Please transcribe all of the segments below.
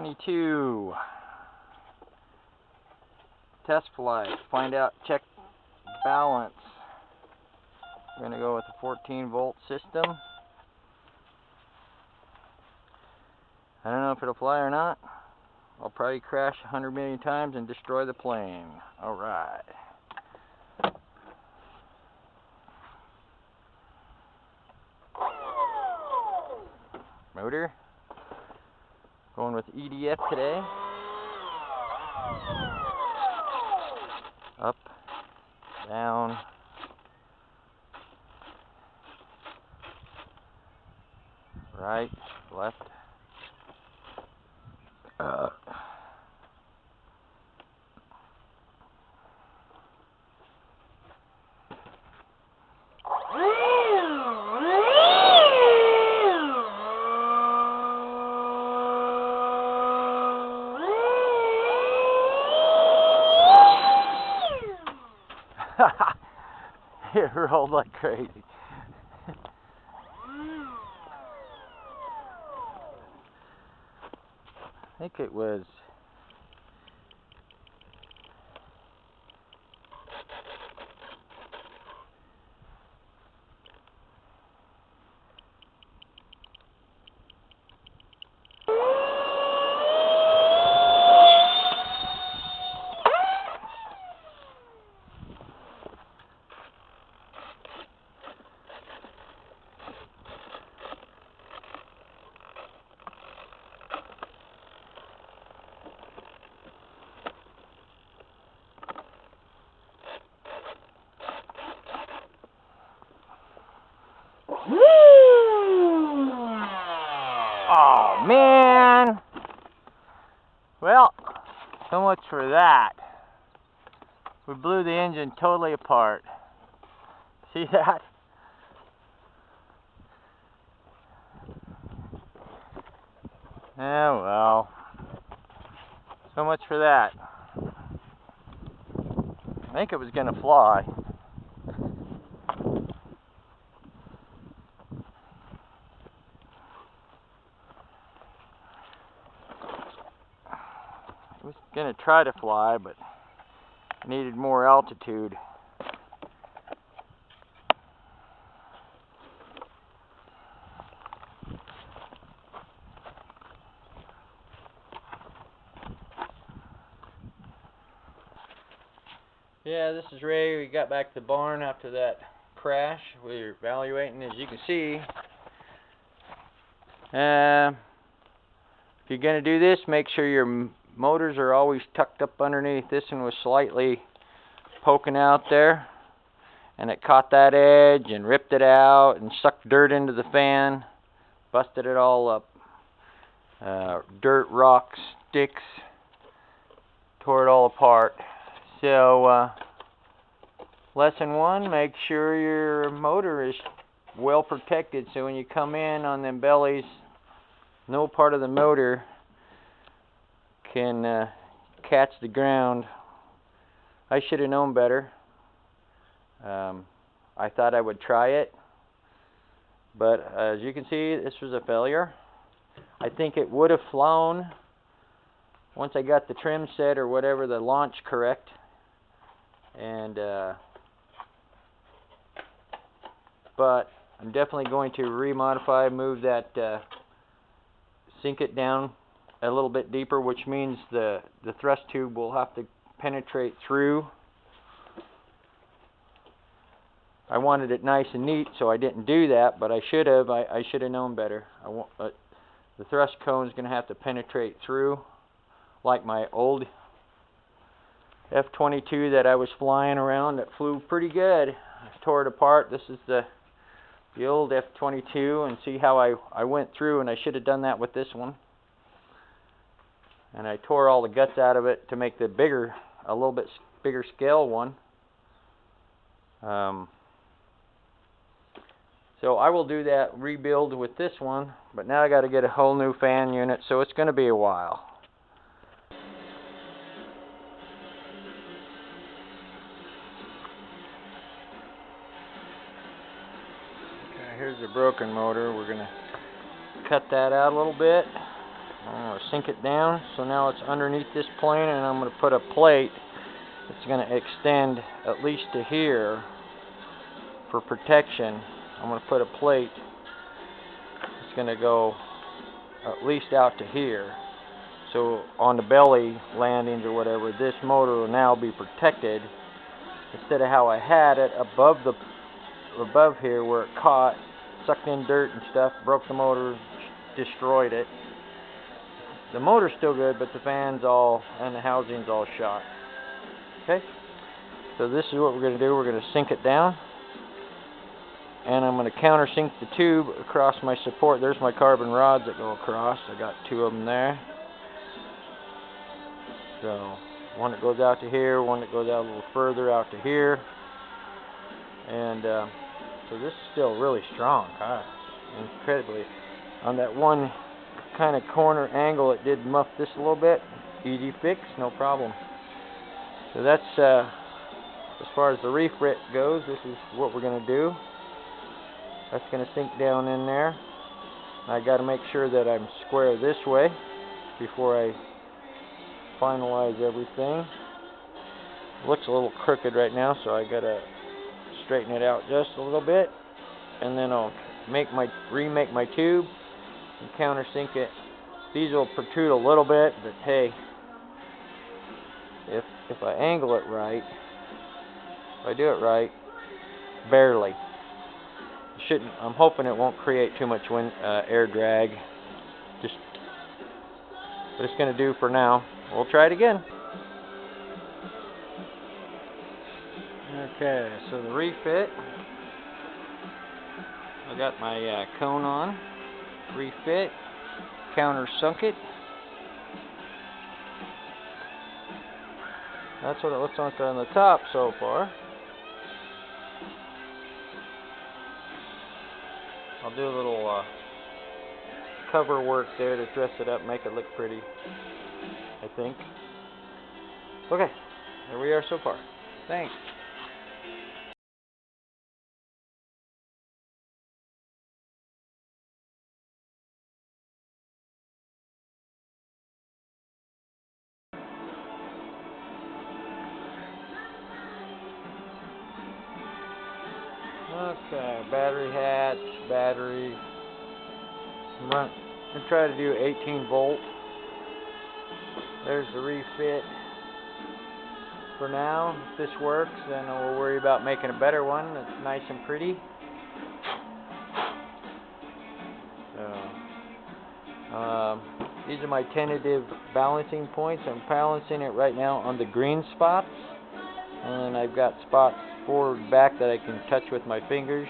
F22 test flight. Find out, check balance. We're going to go with a 14-volt system. I don't know if it'll fly or not. I'll probably crash 100 million times and destroy the plane. Alright. Motor. Going with EDF today. Up, down, right, left. It rolled like crazy. I think it was oh man! Well, so much for that. We blew the engine totally apart. See that? Oh well. So much for that. I think it was gonna fly. I was going to try to fly, but needed more altitude. Yeah, this is Ray. We got back to the barn after that crash. We're evaluating, as you can see. If you're going to do this, make sure your motors are always tucked up underneath. This one was slightly poking out there, and it caught that edge and ripped it out and sucked dirt into the fan, busted it all up. Dirt, rocks, sticks, tore it all apart. So lesson one, make sure your motor is well protected, so when you come in on them bellies, no part of the motor can catch the ground. I should have known better. I thought I would try it, but as you can see, this was a failure. I think it would have flown once I got the trim set or whatever, the launch correct, and but I'm definitely going to remodify, move that, sink it down a little bit deeper, which means the thrust tube will have to penetrate through. I wanted it nice and neat, so I didn't do that, but I should have. I should have known better. The thrust cone is going to have to penetrate through, like my old F22 that I was flying around that flew pretty good. I tore it apart. This is the old F22, and see how I went through, and I should have done that with this one. And I tore all the guts out of it to make the bigger, a little bit bigger scale one. So I will do that rebuild with this one, but now I got to get a whole new fan unit, so it's going to be a while. Okay, here's the broken motor. We're going to cut that out a little bit I'm going to sink it down, so now it's underneath this plane, and I'm going to put a plate that's going to extend at least to here for protection. I'm going to put a plate that's going to go at least out to here. So on the belly landings or whatever, this motor will now be protected instead of how I had it above here where it caught, sucked in dirt and stuff, broke the motor, destroyed it. The motor's still good, but the fans all and the housing's all shot. Okay, so this is what we're going to do. We're going to sink it down, and I'm going to countersink the tube across my support. There's my carbon rods that go across. I got 2 of them there. So one that goes out to here, one that goes out a little further out to here, and so this is still really strong. Incredibly. On that one kind of corner angle, it did muff this a little bit. Easy fix, no problem. So that's as far as the refit goes. This is what we're going to do. That's going to sink down in there. I got to make sure that I'm square this way before I finalize everything. Looks a little crooked right now, so I got to straighten it out just a little bit, and then I'll remake my tube and countersink it. These will protrude a little bit, but hey, if I angle it right, if I do it right, barely. I'm hoping it won't create too much air drag. But it's going to do for now. We'll try it again. Okay, so the refit. I got my cone on. Refit. Countersunk it. That's what it looks like on the top so far. I'll do a little cover work there to dress it up, make it look pretty, I think. Okay, there we are so far. Thanks. Okay, battery hats, battery. I'm going to try to do 18 volt. There's the refit. For now, if this works, then we'll worry about making a better one that's nice and pretty. So, these are my tentative balancing points. I'm balancing it right now on the green spots, and I've got spots forward and back that I can touch with my fingers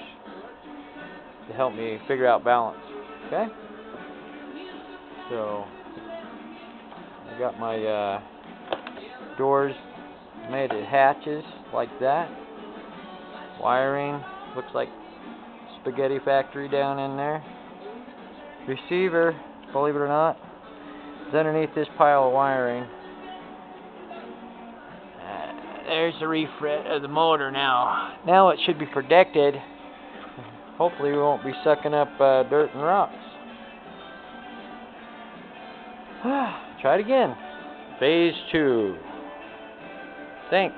to help me figure out balance. Okay? So, I got my doors made of hatches like that. Wiring looks like spaghetti factory down in there. Receiver, believe it or not, is underneath this pile of wiring. There's the refit of the motor now. Now it should be protected. Hopefully we won't be sucking up dirt and rocks. Try it again. Phase 2. Thanks.